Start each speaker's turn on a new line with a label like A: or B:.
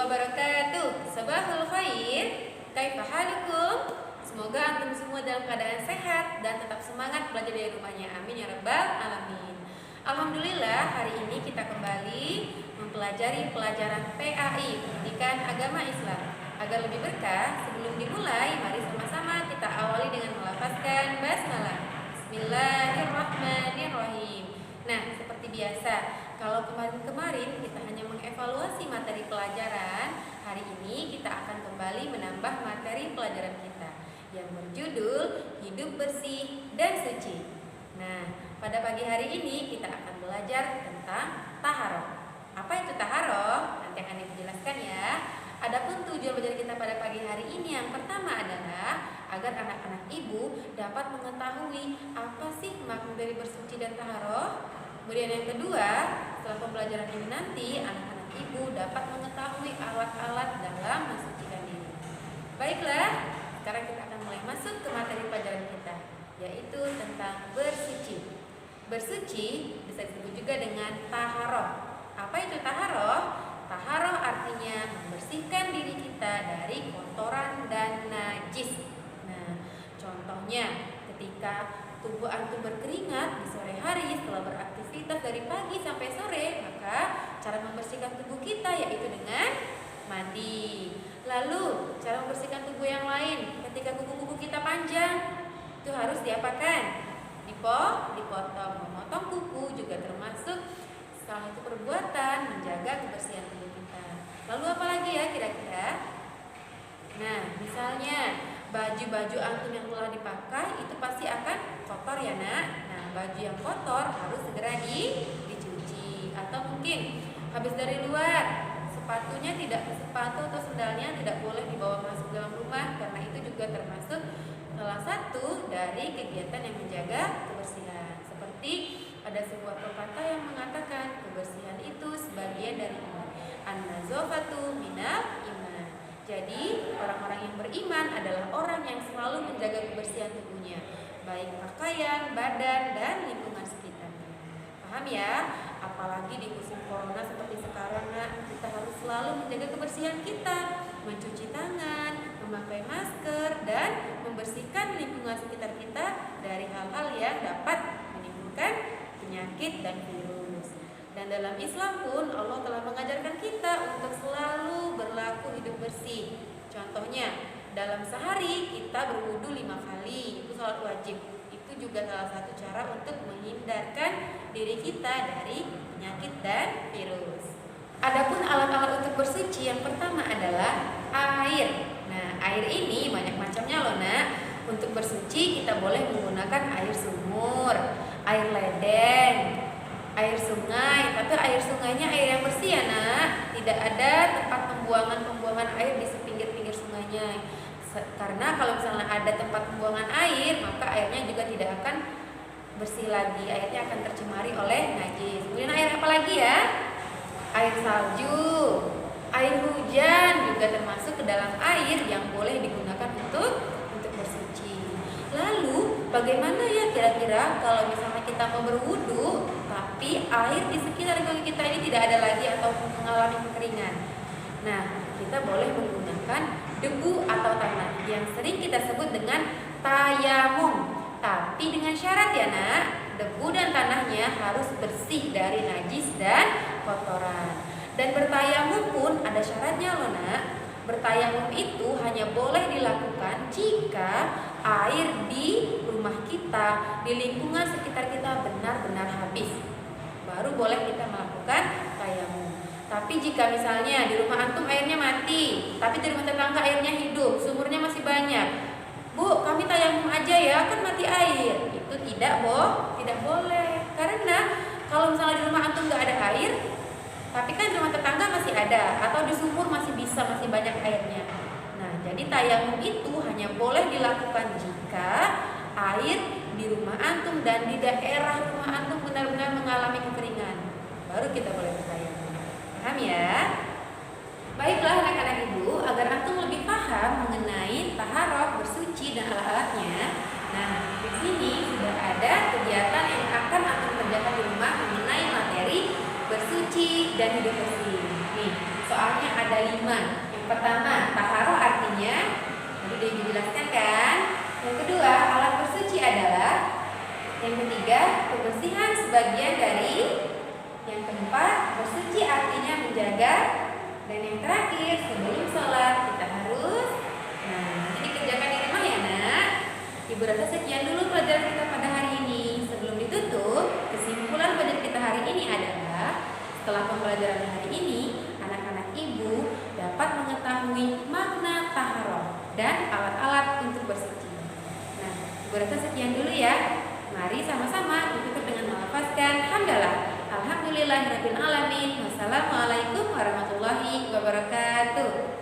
A: wabarakatuh. Sabahul khair. Kaifa halukum? Semoga antum semua dalam keadaan sehat dan tetap semangat belajar dari rumahnya. Amin ya rabbal alamin. Alhamdulillah, hari ini kita kembali mempelajari pelajaran PAI, Pendidikan Agama Islam. Agar lebih berkah, sebelum dimulai, mari sama-sama kita awali dengan melafazkan basmalah. Bismillahirrahmanirrahim. Nah, seperti biasa, kalau kemarin-kemarin kita hanya mengevaluasi materi pelajaran, hari ini kita akan kembali menambah materi pelajaran kita yang berjudul Hidup Bersih dan Suci. Nah, pada pagi hari ini kita akan belajar tentang taharoh. Apa itu taharoh? Nanti akan dijelaskan ya. Adapun tujuan belajar kita pada pagi hari ini yang pertama adalah agar anak-anak ibu dapat mengetahui apa sih makna dari bersuci dan taharoh. Kemudian yang kedua, setelah pembelajaran ini nanti anak-anak ibu dapat mengetahui alat-alat dalam mensucikan diri. Baiklah, sekarang kita akan mulai masuk ke materi pelajaran kita, yaitu tentang bersuci. Bersuci bisa disebut juga dengan taharoh. Apa itu taharoh? Taharoh artinya membersihkan diri kita dari kotoran dan najis. Nah, contohnya ketika tubuh antum berkeringat di sore hari setelah beraktivitas dari pagi sampai sore, maka cara membersihkan tubuh kita yaitu dengan mandi. Lalu cara membersihkan tubuh yang lain ketika kuku-kuku kita panjang, itu harus diapakan? Dipotong. Memotong kuku juga termasuk salah satu perbuatan menjaga kebersihan tubuh kita. Lalu apa lagi ya kira-kira? Nah, misalnya baju-baju antum yang telah dipakai itu pasti akan kotor ya nak. Nah, baju yang kotor harus segera dicuci. Atau mungkin habis dari luar, sepatu atau sendalnya tidak boleh dibawa masuk dalam rumah, karena itu juga termasuk salah satu dari kegiatan yang menjaga kebersihan. Seperti ada sebuah pepatah yang mengatakan kebersihan itu sebagian dari iman. An-nazafatu minal iman. Jadi orang-orang yang beriman adalah orang yang selalu menjaga kebersihan tubuhnya, baik pakaian, badan, dan lingkungan sekitarnya. Paham ya? Apalagi di musim corona seperti sekarang, nak, kita harus selalu menjaga kebersihan kita, mencuci tangan, memakai masker, dan membersihkan lingkungan sekitar kita dari hal-hal yang dapat menimbulkan penyakit dan virus. Dan dalam Islam pun Allah telah mengajarkan kita untuk selalu berlaku hidup bersih. Contohnya, dalam sehari kita berwudu 5 kali, itu salat wajib. Itu juga salah satu cara untuk menghindarkan diri kita dari penyakit dan virus. Adapun alat-alat untuk bersuci yang pertama adalah air. Nah, air ini banyak macamnya loh nak. Untuk bersuci kita boleh menggunakan air sumur, air ledeng, air sungai. Tapi air sungainya air yang bersih ya nak. Tidak ada tempat pembuangan air di sepinggir-pinggir sungainya. Karena kalau misalnya ada tempat pembuangan air, maka airnya juga tidak akan bersih lagi. Airnya akan tercemari oleh najis. Kemudian air apa lagi ya? Air salju, air hujan juga termasuk ke dalam air yang boleh digunakan untuk bersuci. Lalu bagaimana ya kira-kira kalau misalnya kita mau berwudu tapi air di sekitar kaki kita ini tidak ada lagi atau mengalami kekeringan? Nah, kita boleh menggunakan debu atau tanah yang sering kita sebut dengan tayamum. Tapi dengan syarat ya nak, debu dan tanahnya harus bersih dari najis dan kotoran. Dan bertayamum pun ada syaratnya loh nak. Bertayamum itu hanya boleh dilakukan jika air di rumah kita, di lingkungan sekitar kita benar-benar habis. Baru boleh kita melakukan tayamum. Tapi jika misalnya di rumah antum airnya mati, tapi di rumah tetangga airnya hidup, sumurnya masih banyak, Bu, kami tayamum aja ya, kan mati air. Itu tidak boleh. Karena kalau misalnya di rumah antum nggak ada air, tapi kan di rumah tetangga masih ada, atau di sumur masih banyak airnya. Nah, jadi tayamum itu hanya boleh dilakukan jika air di rumah antum dan di daerah rumah antum benar-benar mengalami kekeringan. Baru kita boleh bertayamum. Paham ya? Baiklah anak-anak ibu, agar antum lebih paham mengenai taharoh, bersuci, dan alat-alatnya. Nah, di sini sudah ada kegiatan yang akan antum kerjakan di rumah mengenai materi bersuci dan hidup bersih. Nih, soalnya ada ada 5. Yang pertama, taharo artinya tadi udah dijelaskan kan. Yang kedua, alat bersuci adalah. Yang ketiga, kebersihan sebagian dari. Yang keempat, bersuci artinya menjaga. Dan yang terakhir, sebelum sholat kita harus. Nah, nanti dikerjakan di rumah ya nak. Ibu rasa sekian dulu pelajaran kita pada hari ini. Sebelum ditutup, kesimpulan pelajaran kita hari ini adalah setelah pembelajaran hari ini, anak-anak ibu dapat mengetahui makna taharah dan alat-alat untuk bersuci. Nah, ibu rasa sekian dulu ya. Mari sama-sama ditutup dengan melafazkan hamdalah. Alhamdulillahirabbil alamin. Wassalamualaikum warahmatullahi wabarakatuh.